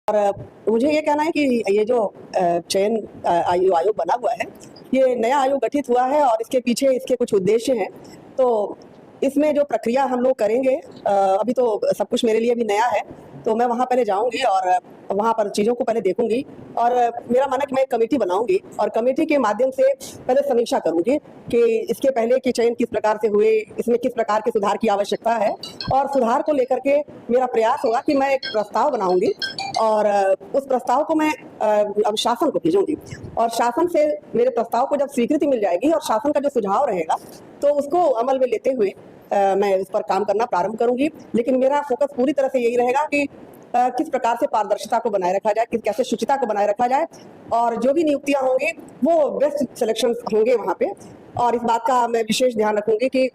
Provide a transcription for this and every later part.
और मुझे ये कहना है कि ये जो चयन आयोग बना हुआ है, ये नया आयोग गठित हुआ है और इसके पीछे इसके कुछ उद्देश्य हैं। तो इसमें जो प्रक्रिया हम लोग करेंगे, अभी तो सब कुछ मेरे लिए भी नया है, तो मैं वहाँ पहले जाऊँगी और वहाँ पर चीज़ों को पहले देखूँगी और मेरा मानना है कि मैं एक कमेटी बनाऊँगी और कमेटी के माध्यम से पहले समीक्षा करूँगी कि इसके पहले के चयन किस प्रकार से हुए, इसमें किस प्रकार के सुधार की आवश्यकता है और सुधार को लेकर के मेरा प्रयास होगा कि मैं एक प्रस्ताव बनाऊँगी और उस प्रस्ताव को मैं अब शासन को भेजूँगी और शासन से मेरे प्रस्ताव को जब स्वीकृति मिल जाएगी और शासन का जो सुझाव रहेगा तो उसको अमल में लेते हुए मैं इस पर काम करना प्रारंभ करूंगी। लेकिन मेरा फोकस पूरी तरह से यही रहेगा कि किस प्रकार से पारदर्शिता को बनाए रखा जाए, कैसे शुचिता को बनाए रखा जाए और जो भी नियुक्तियां होंगी वो बेस्ट सिलेक्शन होंगे वहाँ पे। और इस बात का मैं विशेष ध्यान रखूंगी कि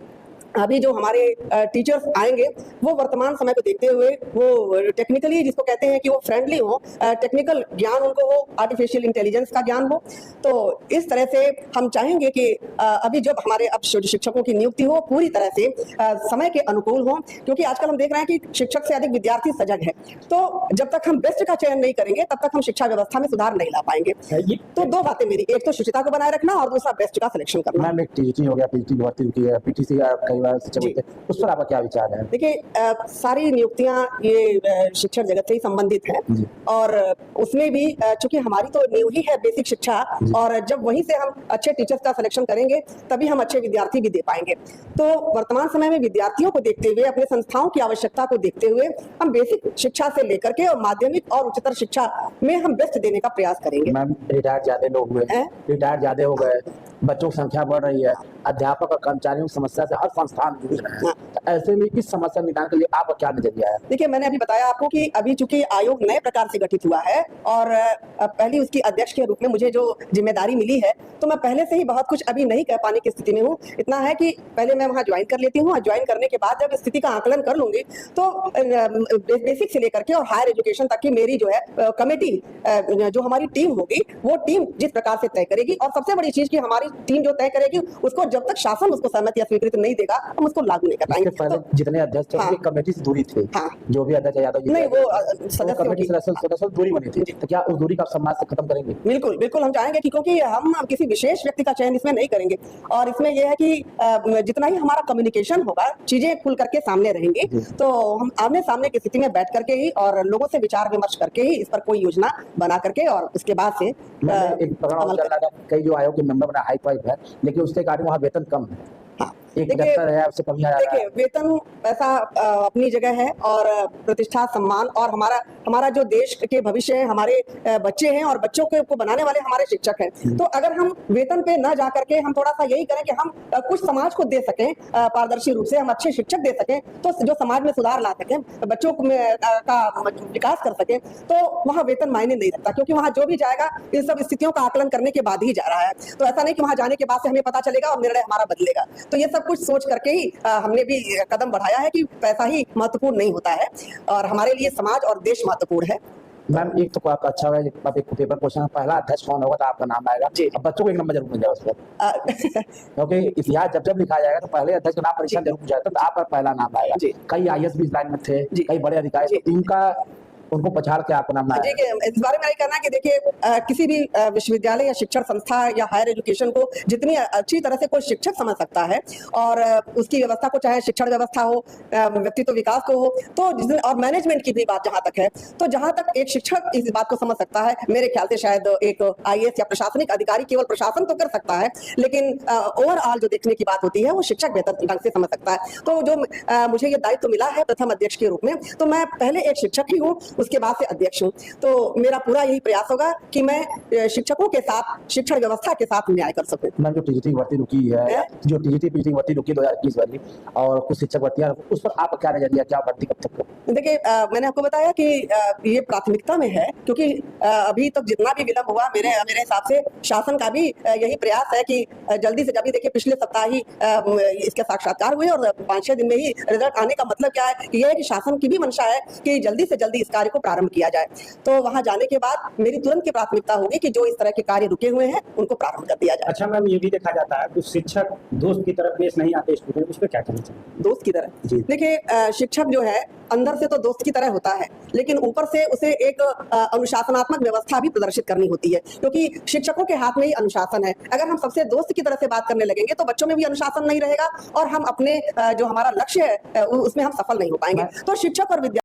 अभी जो हमारे टीचर्स आएंगे वो वर्तमान समय को देखते हुए वो टेक्निकली, जिसको कहते हैं कि वो फ्रेंडली हो, टेक्निकल ज्ञान उनको हो, आर्टिफिशियल इंटेलिजेंस का ज्ञान हो। तो इस तरह से हम चाहेंगे कि अभी जब हमारे अब शिक्षकों की नियुक्ति हो पूरी तरह से समय के अनुकूल हो, क्योंकि आजकल हम देख रहे हैं कि शिक्षक से अधिक विद्यार्थी सजग है। तो जब तक हम बेस्ट का चयन नहीं करेंगे तब तक हम शिक्षा व्यवस्था में सुधार नहीं ला पाएंगे। तो दो बातें मेरी, एक तो शुचिता को बनाए रखना और दूसरा बेस्ट का सिलेक्शन करना। मैम, एक टीजी हो गया, पीटी भर्ती होती है, पीटीसी कई बार उस पर आपका क्या विचार है? देखिए, सारी नियुक्तियां ये शिक्षण जगत से ही संबंधित है और उसमें भी चूंकि हमारी तो नींव ही है बेसिक शिक्षा और जब वहीं से हम अच्छे टीचर्स का सिलेक्शन करेंगे तभी हम अच्छे विद्यार्थी भी दे पाएंगे। तो वर्तमान समय में विद्यार्थियों को देखते हुए, अपने संस्थाओं की आवश्यकता को देखते हुए हम बेसिक शिक्षा से लेकर के और माध्यमिक और उच्चतर शिक्षा में हम बेस्ट देने का प्रयास करेंगे। मैम, रिटायर्ड ज्यादा लोग हुए, रिटायर्ड ज्यादा हो गए, बच्चों की संख्या बढ़ रही है, अध्यापक और कर्मचारियों की समस्या से हर संस्थान जूझ रहे हैं। ऐसे में इस समस्या निदान के लिए आपका क्या नजरिया है? देखिए, मैंने अभी बताया आपको कि अभी चूंकि आयोग नए प्रकार से गठित हुआ है और पहली उसकी अध्यक्ष के रूप में मुझे जो जिम्मेदारी मिली है, तो मैं पहले से ही बहुत कुछ अभी नहीं कह पाने की स्थिति में हूँ। इतना है कि पहले मैं वहाँ ज्वाइन कर लेती हूँ और ज्वाइन करने के बाद जब स्थिति का आकलन कर लूंगी तो बेसिक से लेकर के और हायर एजुकेशन तक की मेरी जो है कमेटी, जो हमारी टीम होगी, वो टीम जिस प्रकार से तय करेगी और सबसे बड़ी चीज की हमारी टीम जो तय करेगी उसको जब तक शासन उसको सहमति या स्वीकृति नहीं देगा हम उसको लागू नहीं कर पाएंगे। तो जितने अध्यक्ष थे कमेटी से दूरी थे, जो भी अध्यक्ष यादव नहीं, वो सदस्य दूरी बनी थी, तो क्या उस दूरी का समाज से खत्म करेंगे? बिल्कुल बिल्कुल हम चाहेंगे कि क्योंकि हम किसी विशेष व्यक्ति का चयन इसमें नहीं करेंगे और इसमें यह है कि जितना ही हमारा कम्युनिकेशन होगा, चीजें खुल करके सामने रहेंगी, तो हम आमने सामने की स्थिति में बैठ करके ही और लोगों से विचार विमर्श करके ही इस पर कोई योजना बना करके और उसके बाद से कई जो आयोग के मेंबर बना हाई फाइव है, लेकिन उसके कारण वहाँ वेतन कम है। देखिए, वेतन पैसा अपनी जगह है और प्रतिष्ठा, सम्मान और हमारा जो देश के भविष्य है, हमारे बच्चे हैं और बच्चों को बनाने वाले हमारे शिक्षक हैं। तो अगर हम वेतन पे न जा करके हम थोड़ा सा यही करें कि हम कुछ समाज को दे सकें, पारदर्शी रूप से हम अच्छे शिक्षक दे सकें, तो जो समाज में सुधार ला सकें, बच्चों का विकास कर सकें, तो वहाँ वेतन मायने नहीं रखता, क्योंकि वहाँ जो भी जाएगा इन सब स्थितियों का आकलन करने के बाद ही जा रहा है। तो ऐसा नहीं कि वहाँ जाने के बाद से हमें पता चलेगा और निर्णय हमारा बदलेगा। तो ये सब कुछ सोच करके ही हमने भी कदम बढ़ाया है कि पैसा ही महत्वपूर्ण नहीं होता है और हमारे लिए समाज और देश महत्वपूर्ण है। मैम, एक तो आपका अच्छा है, आप एक पेपर क्वेश्चन, पहला अध्यक्ष कौन होगा तो आपका नाम आएगा। अब बच्चों को एक नंबर जरूर मिल जाएगा उस पर, क्योंकि इतिहास जब लिखा जाएगा तो पहले अध्यक्ष का नाम परीक्षा जरूर जाएगा, तो आपका पहला नाम आएगा। कई IAS भी इस लाइन में थे, कई बड़े अधिकारी, उनको पछाड़ के आपका नाम आएगा। इस बारे में यही कहना है कि देखिए, किसी भी विश्वविद्यालय या शिक्षण संस्था या हायर एजुकेशन को जितनी अच्छी तरह से कोई शिक्षक समझ सकता है और उसकी व्यवस्था को, चाहे शिक्षण व्यवस्था हो, व्यक्तित्व विकास को हो, तो और मैनेजमेंट की भी बात जहां तक है, तो जहां तक एक शिक्षक इस बात को समझ सकता है, मेरे ख्याल से शायद एक IAS या प्रशासनिक अधिकारी केवल प्रशासन तो कर सकता है, लेकिन ओवरऑल जो देखने की बात होती है वो शिक्षक बेहतर ढंग से समझ सकता है। तो जो मुझे ये दायित्व मिला है प्रथम अध्यक्ष के रूप में, तो मैं पहले एक शिक्षक ही हूँ, उसके बाद से अध्यक्ष हूँ। तो मेरा पूरा यही प्रयास होगा कि मैं शिक्षकों के साथ, शिक्षण व्यवस्था के साथ न्याय कर सकूं। मैम, जो टीजीटी भर्ती रुकी है, जो टीजीटी पीटी भर्ती रुकी 2021 वाली और कुछ शिक्षक भर्तियां, उस पर आपका क्या नजरिया, क्या भर्ती कब तक? देखिए, मैंने आपको बताया कि ये प्राथमिकता में है, क्योंकि अभी तक जितना भी विलंब हुआ, मेरे हिसाब से शासन का भी यही प्रयास है कि जल्दी से जल्दी, देखिए पिछले सप्ताह ही इसके साक्षात्कार हुए और 5-6 दिन में ही रिजल्ट आने का मतलब क्या है कि यह है कि शासन की भी मंशा है कि जल्दी से जल्दी इस कार्य कार्य को प्रारंभ किया जाए। तो वहां जाने के बाद मेरी तुरंत की प्राथमिकता होगी कि जो इस तरह के कार्य रुके हुए हैं उनको प्रारंभ कर दिया जाए। अच्छा मैम, ये भी देखा जाता है कुछ शिक्षक दोस्त की तरफ पेश नहीं आते स्टूडेंट, उस पर क्या कहना चाहिए? दोस्त की तरह जी। देखिए, शिक्षक जो है अंदर से तो दोस्त की तरह होता है, लेकिन ऊपर से उसे एक अनुशासनात्मक व्यवस्था भी प्रदर्शित करनी होती है, क्योंकि शिक्षकों के हाथ में ही अनुशासन है। अगर हम सबसे दोस्त की तरह से बात करने लगेंगे तो बच्चों में भी अनुशासन नहीं रहेगा और हम अपने जो हमारा लक्ष्य है उसमें हम सफल नहीं हो पाएंगे। तो शिक्षक और विद्यार्थी